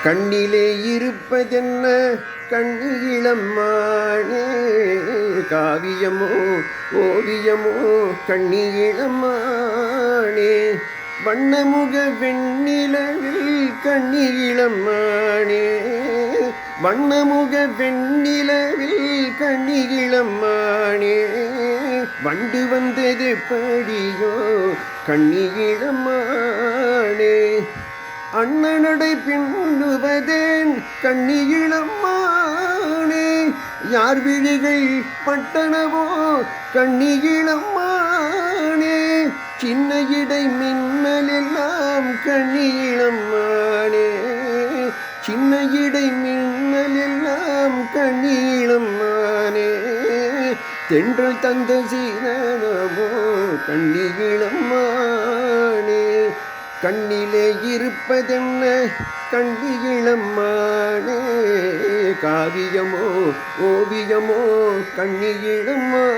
கண்ணிலே இருப்பதென்ன கண்ணியிளம்மானே, காவியமோ ஓவியமோ கண்ணியிளம்மானே, வண்ணமுக வெண்ணிலவில் கண்ணியிளம்மானே, வண்ணமுக வெண்ணிலவில் கண்ணியிளம்மானே, வண்டு வந்தது படியோ கண்ணியிளம்மானே, அண்ணனடை பின்னுவதேன் கண்ணியிளம்மானே, யார் விழிகள் பட்டனவோ கண்ணியிளம்மானே, சின்ன இடை மின்னல் எல்லாம் கண்ணியிளம்மானே, சின்ன இடை மின்னல் எல்லாம் கண்ணியிளம்மானே, தென்றல் தந்த சீனமோ கண்ணியிளம்மானே, கண்ணிலே இருப்பதென்ன கண்ணியிளம்மானே, காவியமோ ஓவியமோ கண்ணியிளம்மானே.